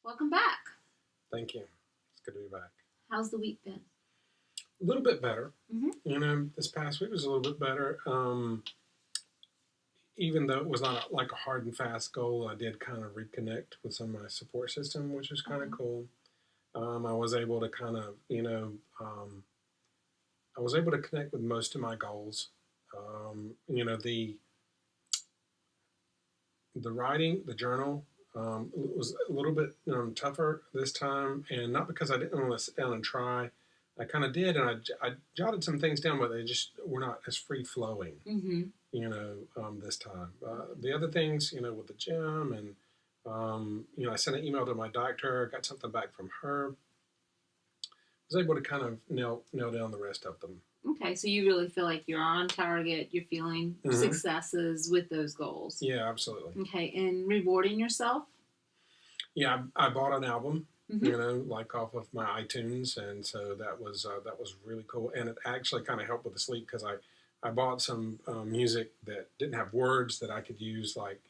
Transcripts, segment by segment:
Welcome back. Thank you. It's good to be back. How's the week been? A little bit better. Mm-hmm. This past week was a little bit better. Even though it was not like a hard and fast goal, I did kind of reconnect with some of my support system, which was kind of cool. I was able to I was able to connect with most of my goals. The writing, the journal, was a little bit tougher this time, and not because I didn't want to sit down and try. I kind of did, and I jotted some things down, but they just were not as free flowing. Mm-hmm. This time. The other things, with the gym, and I sent an email to my doctor, got something back from her. Was able to kind of nail down the rest of them. Okay, so you really feel like you're on target. You're feeling successes with those goals. Yeah, absolutely. Okay, and rewarding yourself? Yeah, I bought an album, like off of my iTunes, and so that was really cool. And it actually kind of helped with the sleep because I bought some music that didn't have words that I could use, like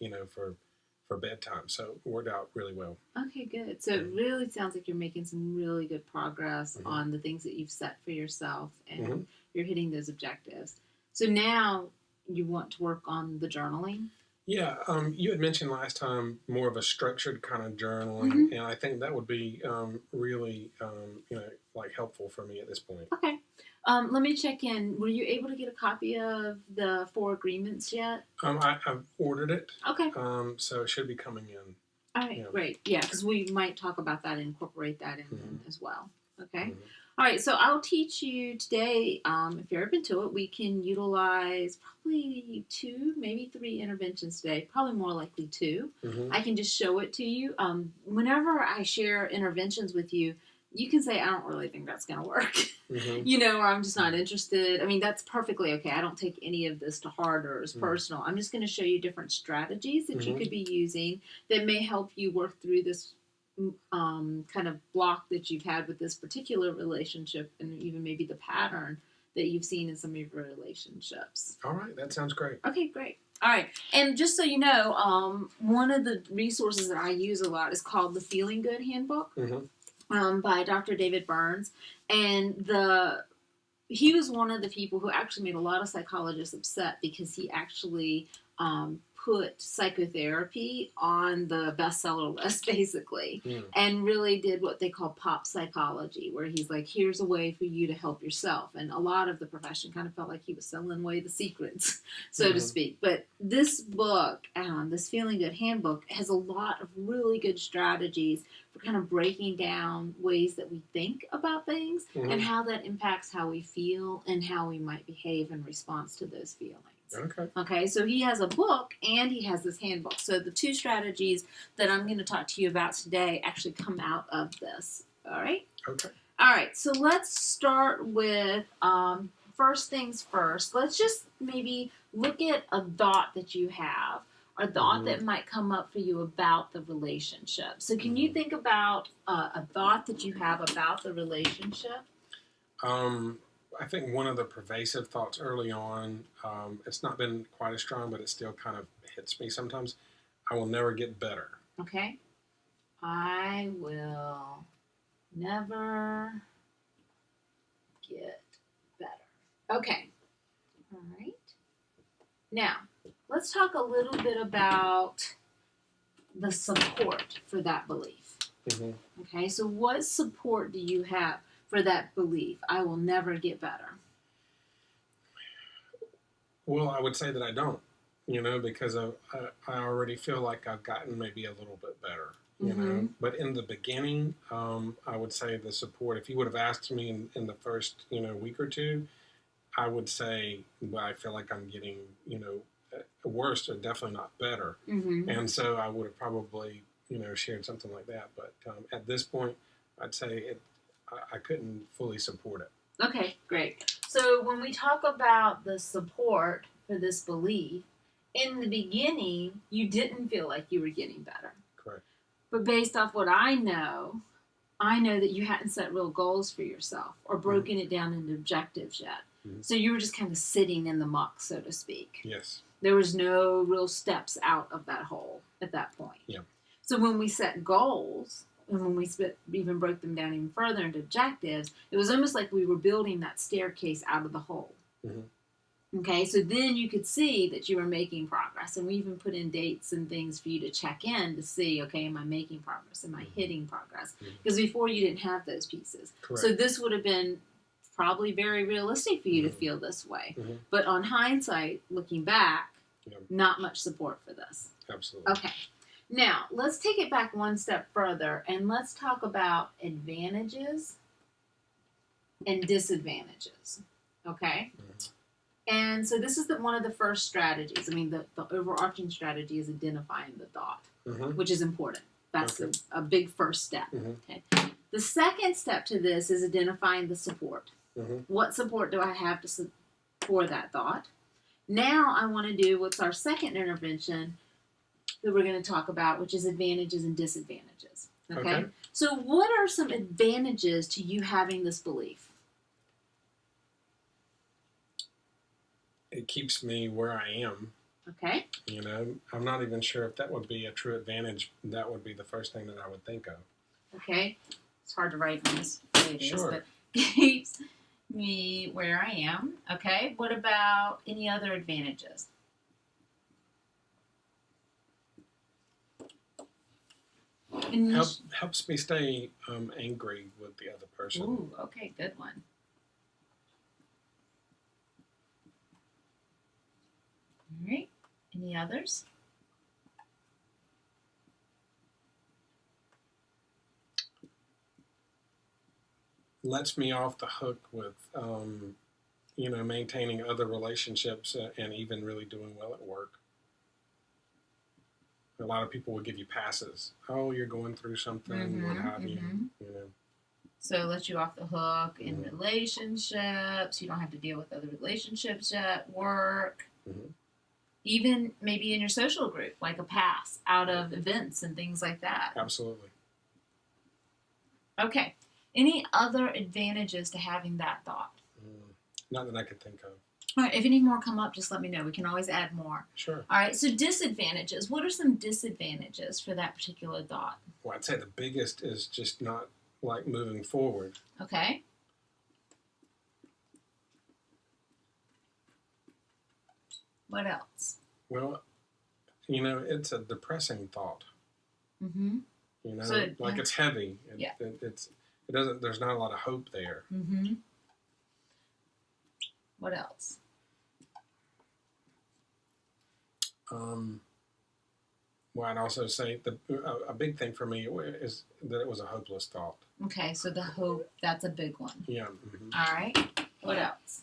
for bedtime. So it worked out really well. Okay, good. So it really sounds like you're making some really good progress on the things that you've set for yourself, and you're hitting those objectives. So now you want to work on the journaling? Yeah, you had mentioned last time more of a structured kind of journaling, and I think that would be really, helpful for me at this point. Okay. Let me check in. Were you able to get a copy of the 4 agreements yet? I've ordered it. Okay. So it should be coming in. All right, great. Yeah, because we might talk about that and incorporate that in as well. Okay. All right, so I'll teach you today, if you're open to it, we can utilize probably 2, maybe 3 interventions today, probably more likely 2. I can just show it to you. Whenever I share interventions with you, you can say, I don't really think that's going to work, or I'm just not interested. I mean, that's perfectly okay. I don't take any of this to heart or as personal. I'm just going to show you different strategies that you could be using that may help you work through this kind of block that you've had with this particular relationship, and even maybe the pattern that you've seen in some of your relationships. All right, that sounds great. Okay, great. All right, and just so you know, one of the resources that I use a lot is called the Feeling Good Handbook by Dr. David Burns, and he was one of the people who actually made a lot of psychologists upset because he actually put psychotherapy on the bestseller list, basically, and really did what they call pop psychology, where he's like, here's a way for you to help yourself. And a lot of the profession kind of felt like he was selling away the secrets, so to speak. But this book, this Feeling Good Handbook, has a lot of really good strategies for kind of breaking down ways that we think about things and how that impacts how we feel and how we might behave in response to those feelings. Okay, so he has a book and he has this handbook. So the 2 strategies that I'm going to talk to you about today actually come out of this. All right? Okay. All right, so let's start with first things first. Let's just maybe look at a thought that you have, or thought that might come up for you about the relationship. So can you think about a thought that you have about the relationship? I think one of the pervasive thoughts early on, it's not been quite as strong, but it still kind of hits me sometimes. I will never get better. Okay. I will never get better. Okay. All right. Now, let's talk a little bit about the support for that belief. Okay, so what support do you have for that belief? I will never get better. Well, I would say that I don't, because I already feel like I've gotten maybe a little bit better, But in the beginning, I would say the support, if you would have asked me in the first, week or 2, I would say, well, I feel like I'm getting, worse or definitely not better. And so I would have probably, shared something like that. But at this point, I'd say I couldn't fully support it. Okay, great. So when we talk about the support for this belief, in the beginning, you didn't feel like you were getting better. Correct. But based off what I know that you hadn't set real goals for yourself or broken it down into objectives yet. So you were just kind of sitting in the muck, so to speak. Yes. There was no real steps out of that hole at that point. Yeah. So when we set goals, and when we even broke them down even further into objectives, it was almost like we were building that staircase out of the hole. Mm-hmm. Okay, so then you could see that you were making progress, and we even put in dates and things for you to check in to see, okay, am I making progress? Am I hitting progress? Because before you didn't have those pieces. Correct. So this would have been probably very realistic for you to feel this way. But on hindsight, looking back, not much support for this. Absolutely. Okay. Now, let's take it back one step further and let's talk about advantages and disadvantages. Okay? And so this is one of the first strategies. I mean, the overarching strategy is identifying the thought, which is important. That's a big first step. Okay. The second step to this is identifying the support. What support do I have for that thought? Now I want to do what's our second intervention that we're going to talk about, which is advantages and disadvantages. Okay? So what are some advantages to you having this belief? It keeps me where I am. Okay. You know, I'm not even sure if that would be a true advantage. That would be the first thing that I would think of. Okay. It's hard to write on this way it is, Sure. but keeps me where I am. Okay. What about any other advantages? Helps me stay angry with the other person. Ooh, okay, good one. All right. Any others? Lets me off the hook with, you know, maintaining other relationships and even really doing well at work. A lot of people will give you passes. Oh, you're going through something, what have you. You know. So it lets you off the hook in relationships. You don't have to deal with other relationships at work. Even maybe in your social group, like a pass out of events and things like that. Absolutely. Okay. Any other advantages to having that thought? Not that I could think of. All right. If any more come up, just let me know. We can always add more. Sure. All right. So disadvantages. What are some disadvantages for that particular thought? Well, I'd say the biggest is just not like moving forward. Okay. What else? Well, you know, it's a depressing thought. You know, So, like it's heavy. It doesn't. There's not a lot of hope there. What else? Well, I'd also say a big thing for me is that it was a hopeless thought. Okay, so the hope, that's a big one. Yeah. All right. What else?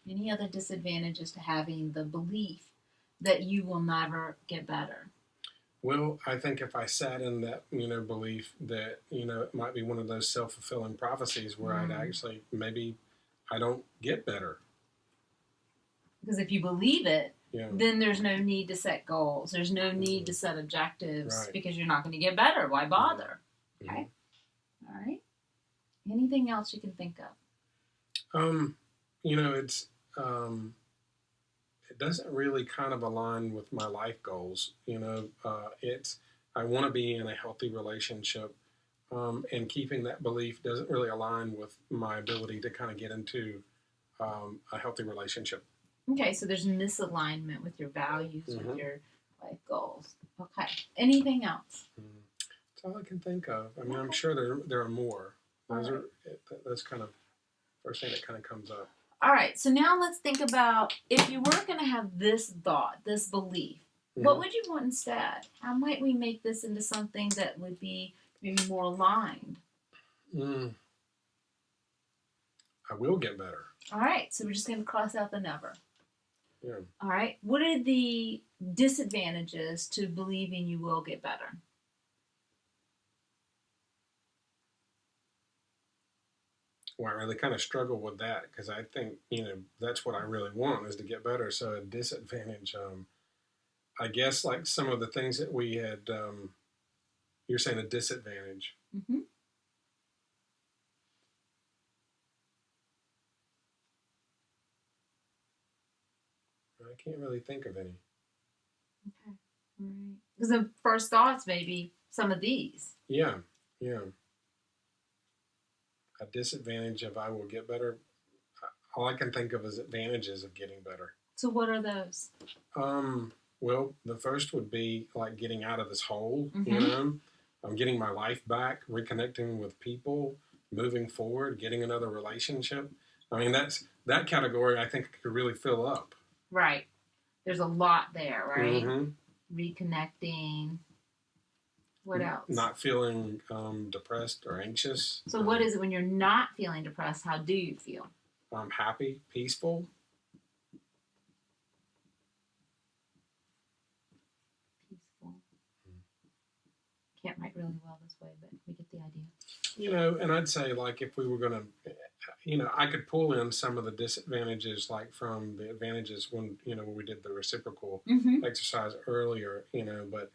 Any other disadvantages to having the belief that you will never get better? Well, I think if I sat in that, you know, belief that, you know, it might be one of those self-fulfilling prophecies where I'd actually, maybe I don't get better. Because if you believe it, Yeah. then there's no need to set goals. There's no need to set objectives because you're not going to get better. Why bother? Okay. All right. Anything else you can think of? You know, it doesn't really kind of align with my life goals. You know, I want to be in a healthy relationship, and keeping that belief doesn't really align with my ability to kind of get into a healthy relationship. Okay, so there's misalignment with your values, with your life goals. Okay. Anything else? That's all I can think of. I mean, I'm sure there are more. That's kind of the first thing that kind of comes up. All right, so now let's think about if you were going to have this thought, this belief, what would you want instead? How might we make this into something that would be maybe more aligned? I will get better. All right, so we're just going to cross out the never. Yeah. All right, what are the disadvantages to believing you will get better? Well, I really kind of struggle with that because I think, you know, that's what I really want is to get better. So a disadvantage, I guess like some of the things that we had, you're saying a disadvantage. I can't really think of any. Okay. All right. Because the first thoughts maybe some of these. Yeah, yeah. A disadvantage of I will get better. All I can think of is advantages of getting better. So what are those? Well, the first would be like getting out of this hole, Mm-hmm. I'm getting my life back, reconnecting with people, moving forward, getting another relationship. I mean, that category I think could really fill up. Right. There's a lot there, right? Mm-hmm. Reconnecting. What else? Not feeling depressed or anxious. So what is it when you're not feeling depressed? How do you feel? I'm happy, peaceful. Peaceful. Can't write really well this way, but we get the idea. And I'd say like if we were going to, I could pull in some of the disadvantages like from the advantages when we did the reciprocal Mm-hmm. exercise earlier, but,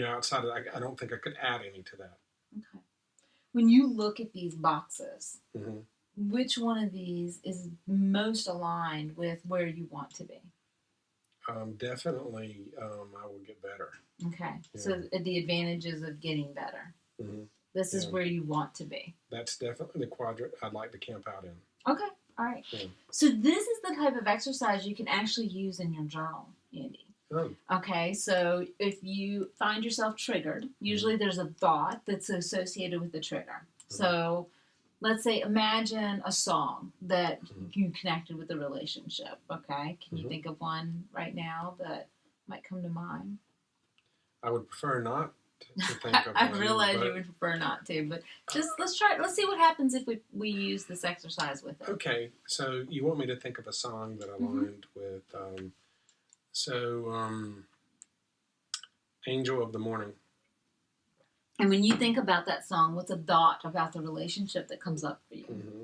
outside of that, I don't think I could add any to that. Okay. When you look at these boxes, Mm-hmm. which one of these is most aligned with where you want to be? Definitely, I will get better. Okay. Yeah. So the advantages of getting better. Mm-hmm. This is where you want to be. That's definitely the quadrant I'd like to camp out in. Okay. All right. Yeah. So this is the type of exercise you can actually use in your journal, Andy. Oh. Okay, so if you find yourself triggered, usually there's a thought that's associated with the trigger. Mm-hmm. So let's say, imagine a song that Mm-hmm. you connected with a relationship. Okay, can you Mm-hmm. think of one right now that might come to mind? I would prefer not to think of I one, realize but- you would prefer not to, but just let's see what happens if we use this exercise with it. Okay, so you want me to think of a song that aligned with, Angel of the Morning. And when you think about that song, what's a thought about the relationship that comes up for you? Mm-hmm.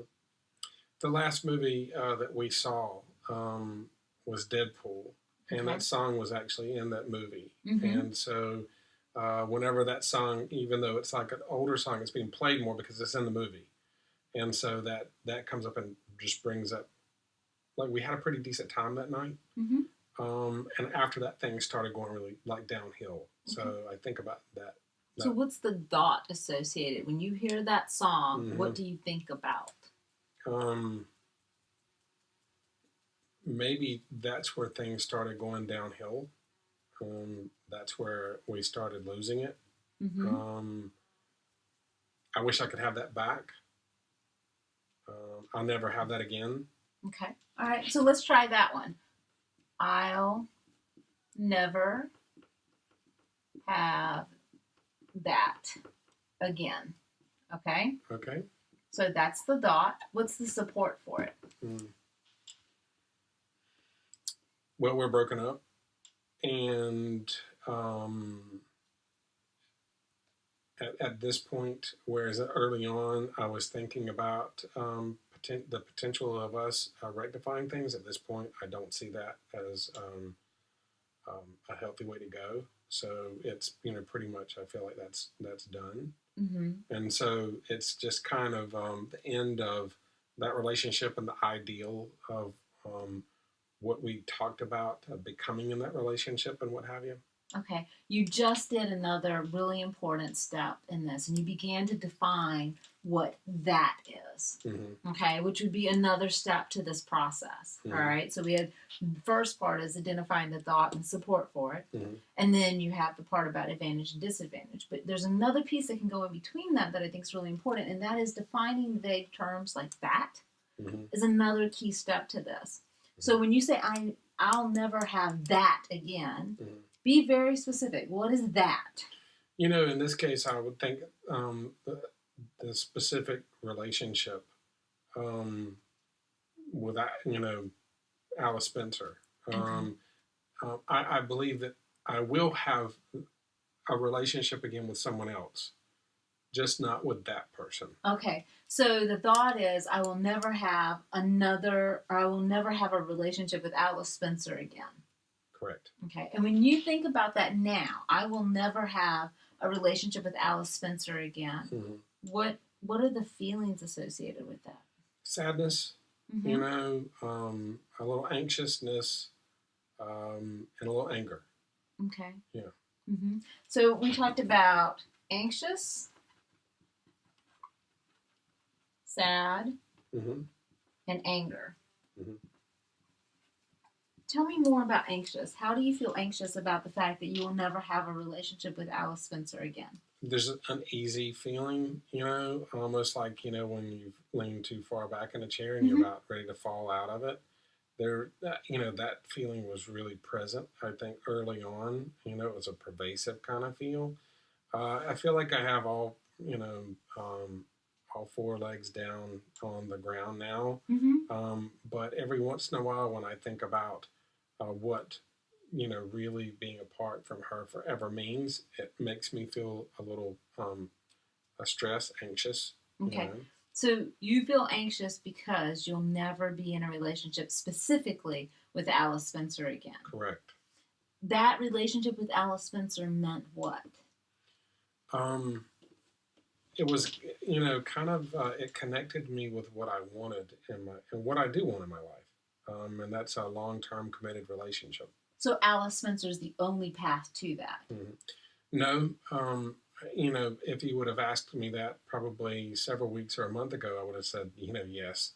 The last movie that we saw was Deadpool, and Okay. that song was actually in that movie. Mm-hmm. And so whenever that song, even though it's like an older song, it's being played more because it's in the movie. And so that comes up and just brings up, like, we had a pretty decent time that night. Mm-hmm. And after that, things started going really like downhill. So Okay. I think about that. So what's the thought associated when you hear that song? Mm-hmm. What do you think about? Maybe that's where things started going downhill. That's where we started losing it. Mm-hmm. I wish I could have that back. I'll never have that again. Okay. All right. So let's try that one. I'll never have that again. Okay. Okay. So that's the thought. What's the support for it? Well, we're broken up, and at this point, whereas early on I was thinking about the potential of us rectifying things, at this point I don't see that as a healthy way to go. So it's pretty much I feel like that's done. Mm-hmm. And so it's just kind of the end of that relationship and the ideal of what we talked about becoming in that relationship and what have you. Okay. You just did another really important step in this, and you began to define what that is. Mm-hmm. Okay, which would be another step to this process. Mm-hmm. All right. So we had the first part is identifying the thought and support for it. Mm-hmm. And then you have the part about advantage and disadvantage. But there's another piece that can go in between that I think is really important, and that is defining vague terms like that Mm-hmm. is another key step to this. So when you say I'll never have that again, Mm-hmm. be very specific. What is that? In this case, I would think the specific relationship with Alice Spencer. Okay. I believe that I will have a relationship again with someone else, just not with that person. Okay. So the thought is I will never have a relationship with Alice Spencer again. Correct. Okay. And when you think about that now, I will never have a relationship with Alice Spencer again. Mm-hmm. What are the feelings associated with that? Sadness, Mm-hmm. a little anxiousness, and a little anger. Okay. Yeah. So we talked about anxious, sad, and anger. Tell me more about anxious. How do you feel anxious about the fact that you will never have a relationship with Alice Spencer again? There's an uneasy feeling, almost like, when you've leaned too far back in a chair and you're about ready to fall out of it. That feeling was really present, I think, early on. It was a pervasive kind of feel. I feel like I have all four legs down on the ground now. But every once in a while, when I think about what really being apart from her forever means, it makes me feel a little stressed, anxious. Okay. So you feel anxious because you'll never be in a relationship specifically with Alice Spencer again. Correct. That relationship with Alice Spencer meant what? It was, it connected me with what I wanted and what I do want in my life. And that's a long-term committed relationship. So Alice Spencer is the only path to that. No, if you would have asked me that probably several weeks or a month ago, I would have said, yes.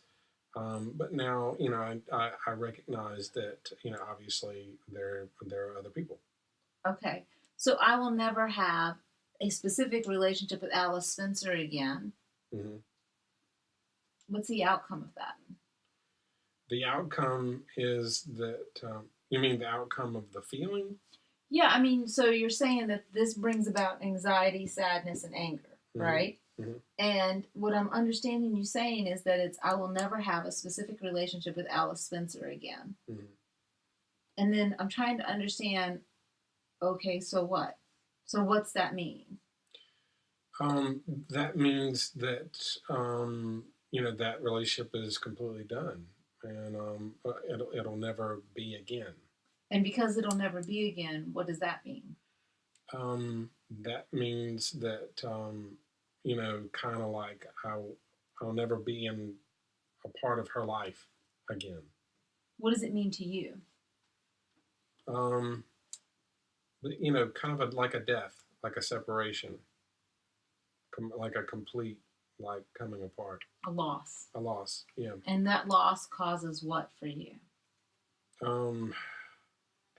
But now, I recognize that, obviously there are other people. Okay. So I will never have a specific relationship with Alice Spencer again. What's the outcome of that? The outcome is that, you mean the outcome of the feeling? Yeah, I mean, so you're saying that this brings about anxiety, sadness, and anger, right? And what I'm understanding you saying is that I will never have a specific relationship with Alice Spencer again. And then I'm trying to understand, okay, so what? So what's that mean? That means that, that relationship is completely done. And it'll never be again. And because it'll never be again, what does that mean? That means that, kind of like I'll never be in a part of her life again. What does it mean to you? Kind of like a death, like a separation, like a complete, like coming apart. A loss. A loss, yeah. And that loss causes what for you?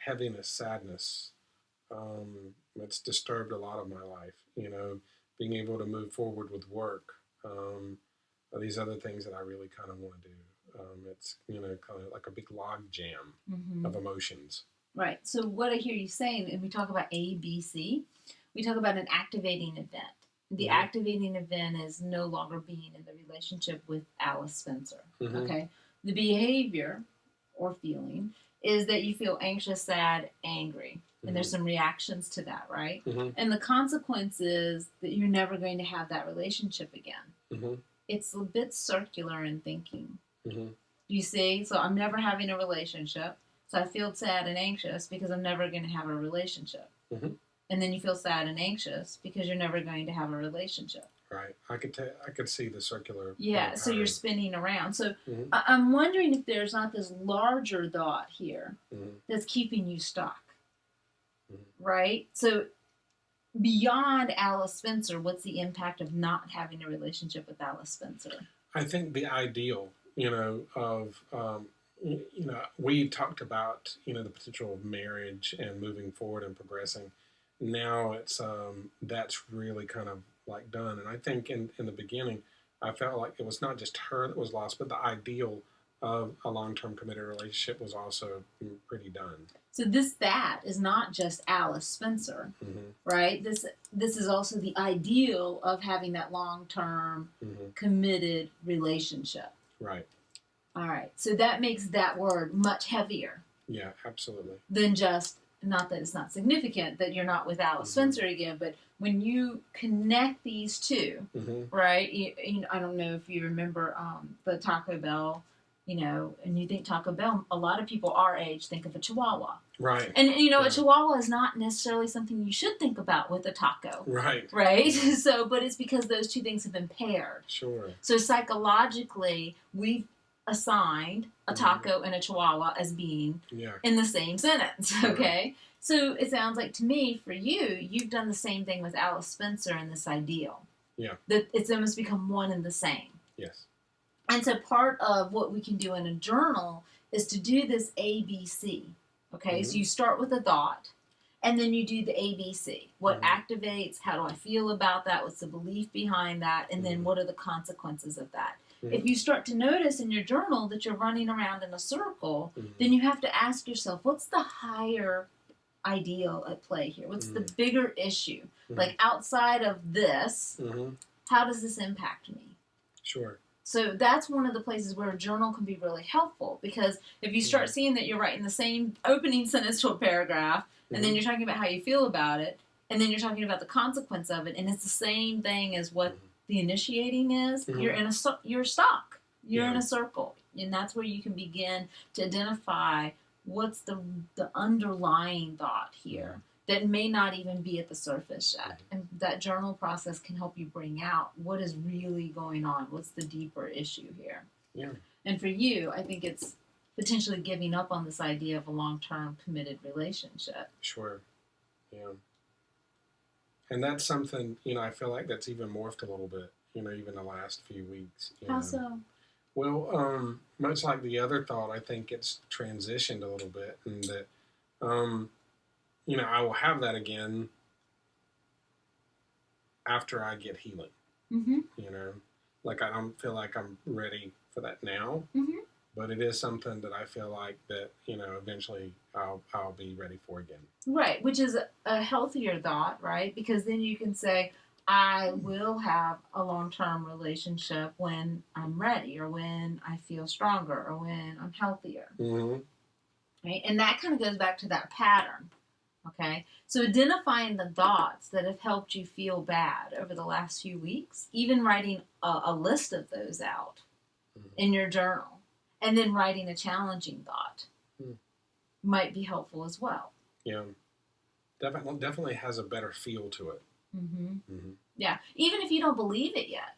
Heaviness, sadness. It's disturbed a lot of my life. Being able to move forward with work. These other things that I really kind of want to do. It's kind of like a big log jam of emotions. Right. So what I hear you saying, and we talk about ABC, we talk about an activating event. The activating event is no longer being in the relationship with Alice Spencer. Okay. The behavior or feeling is that you feel anxious, sad, angry. And there's some reactions to that, right? And the consequence is that you're never going to have that relationship again. It's a bit circular in thinking. You see? So I'm never having a relationship. So I feel sad and anxious because I'm never going to have a relationship. And then you feel sad and anxious because you're never going to have a relationship. Right. I could see the circular. Yeah, so you're spinning around. So I'm wondering if there's not this larger thought here that's keeping you stuck. Right? So beyond Alice Spencer, what's the impact of not having a relationship with Alice Spencer? I think the ideal, of, we talked about, the potential of marriage and moving forward and progressing. Now it's, that's really kind of like done. And I think in the beginning, I felt like it was not just her that was lost, but the ideal of a long-term committed relationship was also pretty done. So that is not just Alice Spencer, right? This is also the ideal of having that long-term committed relationship. Right. All right. So that makes that word much heavier. Yeah, absolutely. Than just, not that it's not significant that you're not with Alice Spencer again, but when you connect these two, right? I don't know if you remember the Taco Bell, and you think Taco Bell, a lot of people our age think of a Chihuahua. Right. And, a Chihuahua is not necessarily something you should think about with a taco. Right. Right? So, but it's because those two things have been paired. Sure. So psychologically, we've assigned a taco and a chihuahua as being in the same sentence, okay? So it sounds like to me, for you, you've done the same thing with Alice Spencer and this ideal. Yeah. That it's almost become one and the same. Yes. And so part of what we can do in a journal is to do this ABC, okay? So you start with a thought, and then you do the ABC. What activates? How do I feel about that? What's the belief behind that? And then what are the consequences of that? If you start to notice in your journal that you're running around in a circle, then you have to ask yourself, what's the higher ideal at play here? What's the bigger issue? Like outside of this, how does this impact me? Sure. So that's one of the places where a journal can be really helpful, because if you start seeing that you're writing the same opening sentence to a paragraph, and then you're talking about how you feel about it, and then you're talking about the consequence of it, and it's the same thing as what the initiating is, you're stuck. You're in a circle, and that's where you can begin to identify what's the underlying thought here that may not even be at the surface yet. And that journal process can help you bring out what is really going on. What's the deeper issue here? Yeah. And for you, I think it's potentially giving up on this idea of a long-term committed relationship. Sure. Yeah. And that's something, I feel like that's even morphed a little bit, even the last few weeks. How so? Well, much like the other thought, I think it's transitioned a little bit, and that, I will have that again after I get healing. Like I don't feel like I'm ready for that now, but it is something that I feel like that, eventually I'll be ready for again. Right, which is a healthier thought, right? Because then you can say, I will have a long-term relationship when I'm ready, or when I feel stronger, or when I'm healthier. Right? And that kind of goes back to that pattern. Okay, so identifying the thoughts that have helped you feel bad over the last few weeks, even writing a list of those out in your journal, and then writing a challenging thought might be helpful as well. Yeah, definitely has a better feel to it. Yeah, even if you don't believe it yet.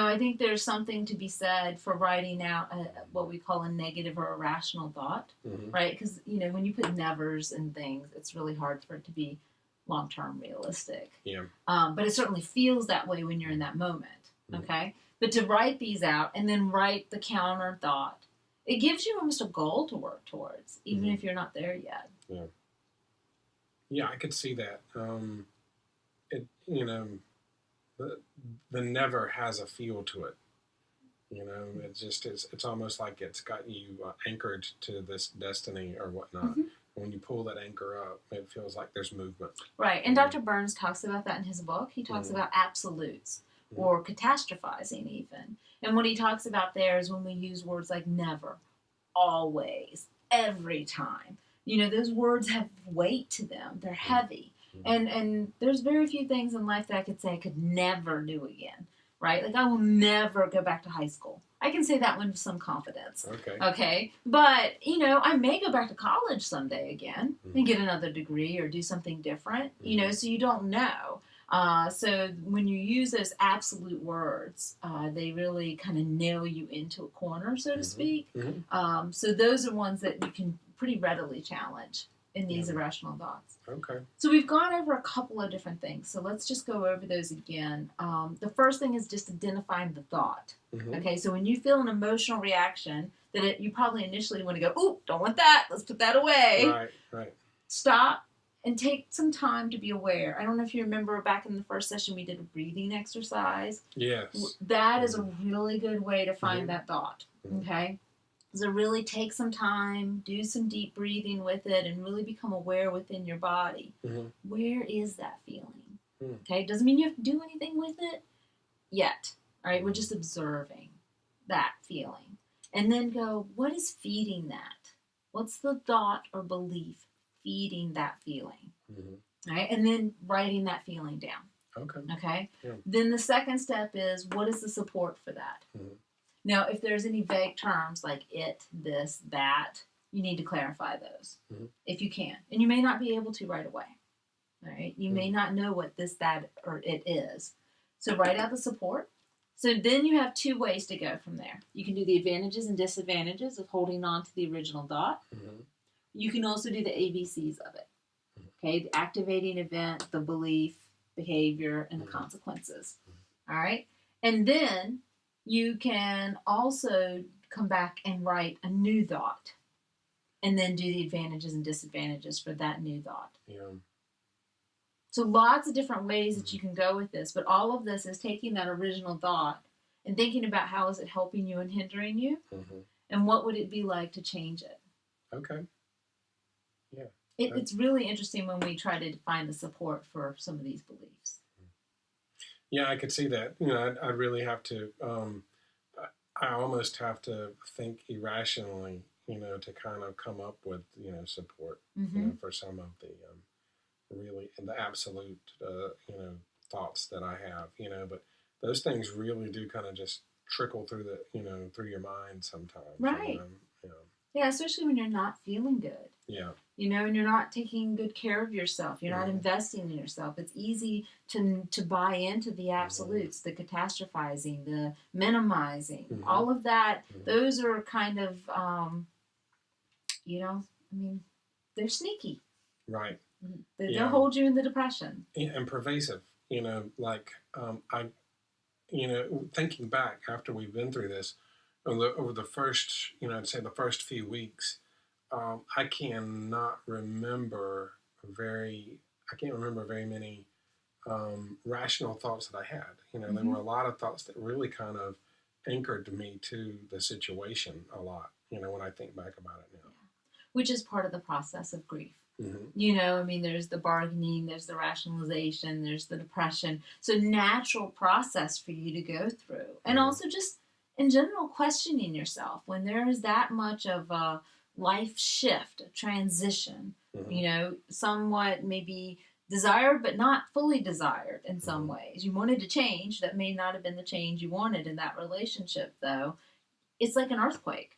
I think there's something to be said for writing out what we call a negative or irrational thought, right? Because, when you put nevers and things, it's really hard for it to be long-term realistic. Yeah. But it certainly feels that way when you're in that moment, okay? But to write these out and then write the counter thought, it gives you almost a goal to work towards, even if you're not there yet. Yeah. Yeah, I could see that. The never has a feel to it. It's almost like it's got you anchored to this destiny or whatnot. When you pull that anchor up, it feels like there's movement. Right, and Dr. Burns talks about that in his book. He talks about absolutes, or catastrophizing even. And what he talks about there is when we use words like never, always, every time. Those words have weight to them. They're heavy. And there's very few things in life that I could say I could never do again, right? Like I will never go back to high school. I can say that one with some confidence. Okay. But, I may go back to college someday again and get another degree or do something different, so you don't know. So when you use those absolute words, they really kind of nail you into a corner, so to speak. So those are ones that you can pretty readily challenge in these irrational thoughts. Okay. So we've gone over a couple of different things. So let's just go over those again. The first thing is just identifying the thought. Okay, so when you feel an emotional reaction that you probably initially want to go, ooh, don't want that. Let's put that away. Right. Stop and take some time to be aware. I don't know if you remember back in the first session we did a breathing exercise. Yes. That is a really good way to find that thought. Okay. So really take some time, do some deep breathing with it, and really become aware within your body. Where is that feeling? Okay, doesn't mean you have to do anything with it yet. All right, we're just observing that feeling. And then go, what is feeding that? What's the thought or belief feeding that feeling? All right, and then writing that feeling down. Okay? Yeah. Then the second step is, what is the support for that? Now, if there's any vague terms like it, this, that, you need to clarify those if you can. And you may not be able to right away. All right? You may not know what this, that, or it is. So write out the support. So then you have two ways to go from there. You can do the advantages and disadvantages of holding on to the original thought. Mm-hmm. You can also do the ABCs of it. Okay, the activating event, the belief, behavior, and the consequences. All right. And then you can also come back and write a new thought and then do the advantages and disadvantages for that new thought. Yeah. So lots of different ways that you can go with this, but all of this is taking that original thought and thinking about how is it helping you and hindering you, and what would it be like to change it. Okay. Yeah. It's really interesting when we try to find the support for some of these beliefs. Yeah, I could see that. I really have to. I almost have to think irrationally, to kind of come up with, support, for some of the really and the absolute, thoughts that I have, But those things really do kind of just trickle through through your mind sometimes. Right. Yeah, especially when you're not feeling good. Yeah. And you're not taking good care of yourself. You're not investing in yourself. It's easy to buy into the absolutes, the catastrophizing, the minimizing, all of that. Those are kind of, they're sneaky. Right. They'll hold you in the depression. And pervasive, thinking back after we've been through this, over the first, I'd say the first few weeks, I cannot remember very many rational thoughts that I had. There were a lot of thoughts that really kind of anchored me to the situation a lot, when I think back about it now. Which is part of the process of grief. There's the bargaining, there's the rationalization, there's the depression. So natural process for you to go through. And also just in general questioning yourself when there is that much of a life shift, a transition, somewhat maybe desired but not fully desired in some ways. You wanted to change, that may not have been the change you wanted in that relationship though. It's like an earthquake.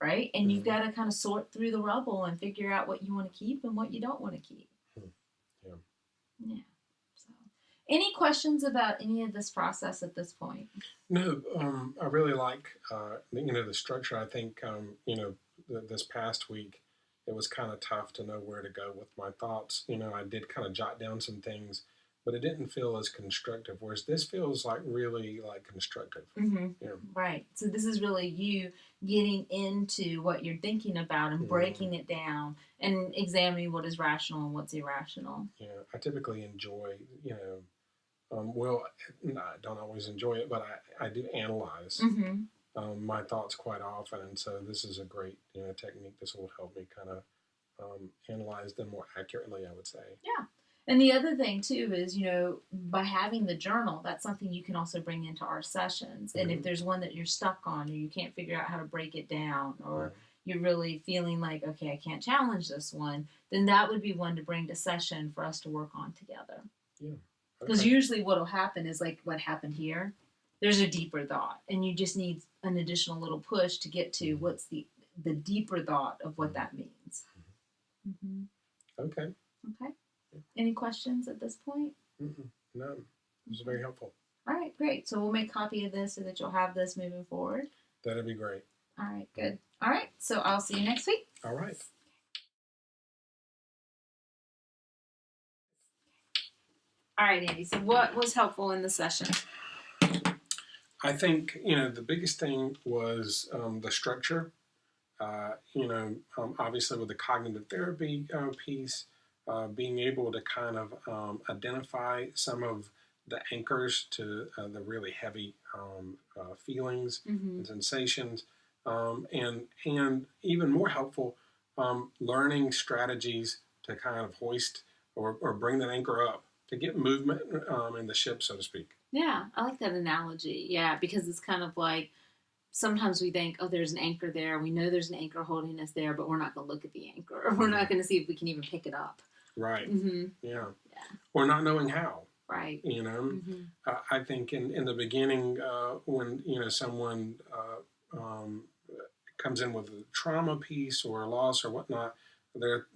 Right? And you've got to kind of sort through the rubble and figure out what you want to keep and what you don't want to keep. Yeah. So, any questions about any of this process at this point? No, I really like, the structure. I think, this past week, it was kind of tough to know where to go with my thoughts. I did kind of jot down some things, but it didn't feel as constructive, whereas this feels like really like constructive. Yeah. Right. So this is really you getting into what you're thinking about and breaking it down and examining what is rational and what's irrational. Yeah, I typically enjoy, I don't always enjoy it, but I do analyze my thoughts quite often, and so this is a great, technique. This will help me kind of analyze them more accurately, I would say. Yeah. And the other thing, too, is, by having the journal, that's something you can also bring into our sessions. And if there's one that you're stuck on or you can't figure out how to break it down or you're really feeling like, okay, I can't challenge this one, then that would be one to bring to session for us to work on together. Yeah. Because usually what will happen is like what happened here. There's a deeper thought, and you just need an additional little push to get to what's the deeper thought of what that means. Okay. Okay. Any questions at this point? No, it was very helpful. All right, great. So we'll make a copy of this so that you'll have this moving forward. That'd be great. All right, good. All right, so I'll see you next week. All right. All right, Andy, so what was helpful in the session? I think, the biggest thing was the structure. Obviously with the cognitive therapy piece, being able to kind of identify some of the anchors to the really heavy feelings and sensations, and even more helpful, learning strategies to kind of hoist or bring that anchor up to get movement in the ship, so to speak. Yeah, I like that analogy. Yeah, because it's kind of like sometimes we think, oh, there's an anchor there. We know there's an anchor holding us there, but we're not going to look at the anchor. Or we're not going to see if we can even pick it up. Right. Yeah. Or not knowing how. Right. I think in the beginning, when someone comes in with a trauma piece or a loss or whatnot, their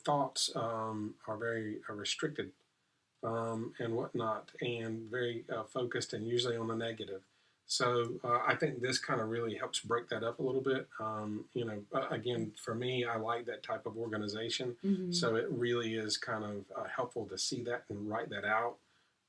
thoughts are very restricted and whatnot, and very focused and usually on the negative. So I think this kind of really helps break that up a little bit. Again, for me, I like that type of organization. Mm-hmm. So it really is kind of helpful to see that and write that out,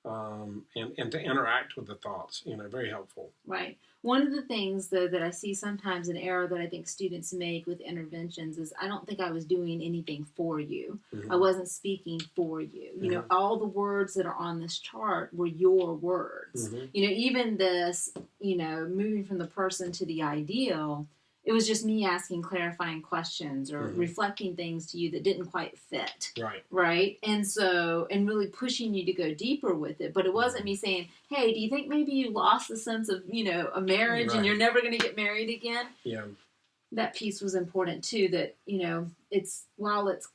and to interact with the thoughts. Very helpful. Right. One of the things, though, that I see sometimes an error that I think students make with interventions is I don't think I was doing anything for you. Mm-hmm. I wasn't speaking for you. You know, all the words that are on this chart were your words. Mm-hmm. Even this, moving from the person to the ideal, it was just me asking clarifying questions or reflecting things to you that didn't quite fit. Right. Right. And really pushing you to go deeper with it. But it wasn't me saying, hey, do you think maybe you lost the sense of, a marriage and you're never going to get married again? Yeah. That piece was important too, that, while it's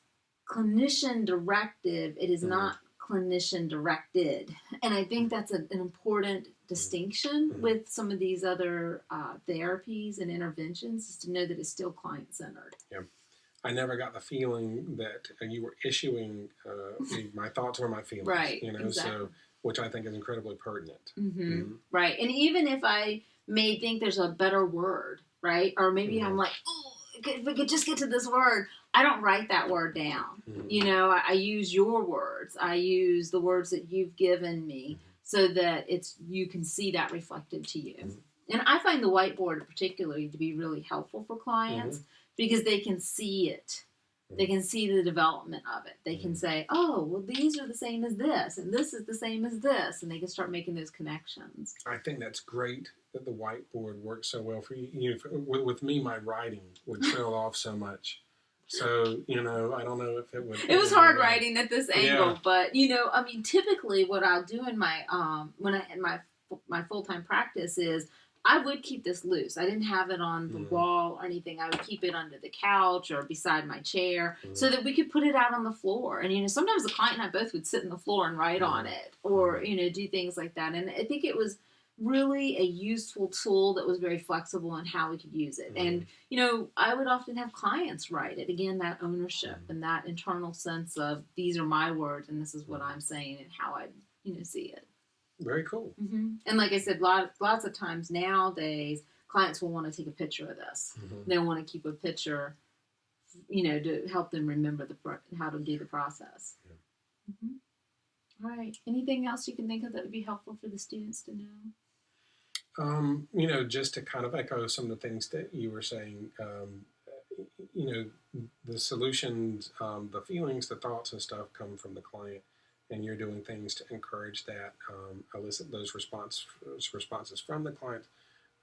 clinician directive, it is not clinician directed. And I think that's an important distinction with some of these other therapies and interventions, is to know that it's still client-centered. Yeah. I never got the feeling that you were issuing my thoughts or my feelings. Right, exactly. So, which I think is incredibly pertinent. Right. And even if I may think there's a better word, right? Or maybe I'm like, oh, if we could just get to this word, I don't write that word down. I use your words. I use the words that you've given me so that you can see that reflected to you. And I find the whiteboard particularly to be really helpful for clients because they can see it. They can see the development of it. They can say, oh, well, these are the same as this, and this is the same as this, and they can start making those connections. I think that's great that the whiteboard works so well for you. With me, my writing would trail off so much. So, I don't know if it would. It was hard writing at this angle, but, typically what I'll do in my, my full-time practice is I would keep this loose. I didn't have it on the wall or anything. I would keep it under the couch or beside my chair so that we could put it out on the floor. And, sometimes the client and I both would sit on the floor and write on it or, do things like that. And I think it was really a useful tool that was very flexible in how we could use it. And, I would often have clients write it. Again, that ownership and that internal sense of these are my words and this is what I'm saying and how I, see it. Very cool. And like I said, lots of times nowadays, clients will want to take a picture of this. They want to keep a picture, to help them remember how to do the process. All right. Anything else you can think of that would be helpful for the students to know? Just to kind of echo some of the things that you were saying, the solutions, the feelings, the thoughts and stuff come from the client. And you're doing things to encourage that, elicit those responses from the client,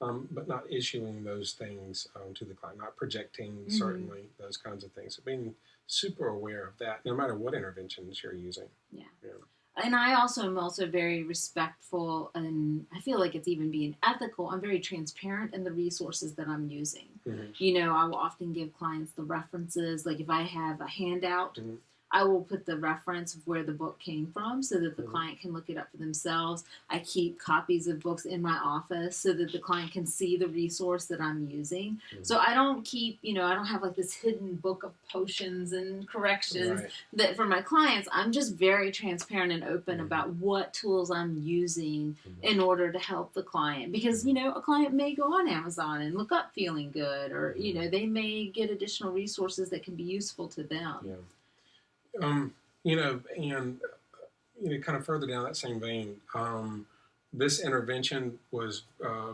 but not issuing those things to the client, not projecting, certainly, those kinds of things. So being super aware of that, no matter what interventions you're using. Yeah. And I also am very respectful, and I feel like it's even being ethical. I'm very transparent in the resources that I'm using. I will often give clients the references. Like if I have a handout, I will put the reference of where the book came from so that the client can look it up for themselves. I keep copies of books in my office so that the client can see the resource that I'm using. So I don't keep, I don't have like this hidden book of potions and corrections that for my clients. I'm just very transparent and open about what tools I'm using in order to help the client. Because, a client may go on Amazon and look up Feeling Good or, they may get additional resources that can be useful to them. Yeah. Kind of further down that same vein, this intervention was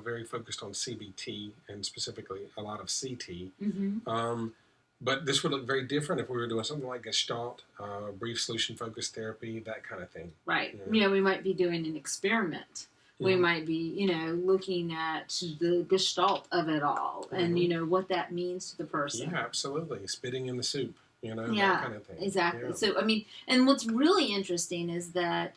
very focused on CBT and specifically a lot of CT. But this would look very different if we were doing something like Gestalt, brief solution-focused therapy, that kind of thing. Right. We might be doing an experiment. We might be, looking at the Gestalt of it all and, what that means to the person. Yeah, absolutely. Spitting in the soup. That kind of thing. Exactly. Yeah. So, and what's really interesting is that,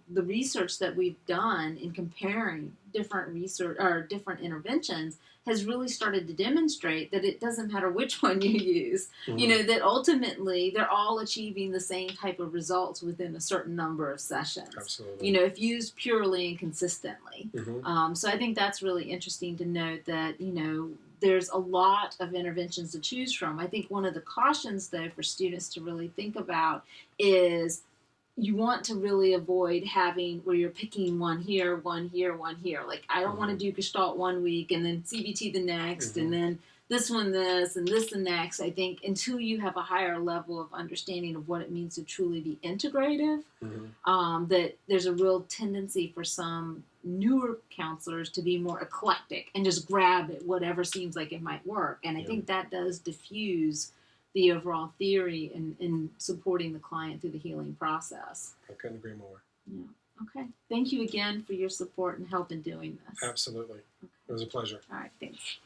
the research that we've done in comparing different research or different interventions has really started to demonstrate that it doesn't matter which one you use, that ultimately they're all achieving the same type of results within a certain number of sessions. Absolutely. If used purely and consistently. So I think that's really interesting to note that, there's a lot of interventions to choose from. I think one of the cautions, though, for students to really think about is you want to really avoid having where you're picking one here, one here, one here. Like, I don't want to do Gestalt one week and then CBT the next and then this one this and this the next. I think until you have a higher level of understanding of what it means to truly be integrative, that there's a real tendency for some newer counselors to be more eclectic and just grab at whatever seems like it might work. And I think that does diffuse the overall theory in supporting the client through the healing process. I couldn't agree more. Yeah. Okay. Thank you again for your support and help in doing this. Absolutely. It was a pleasure. All right. Thanks.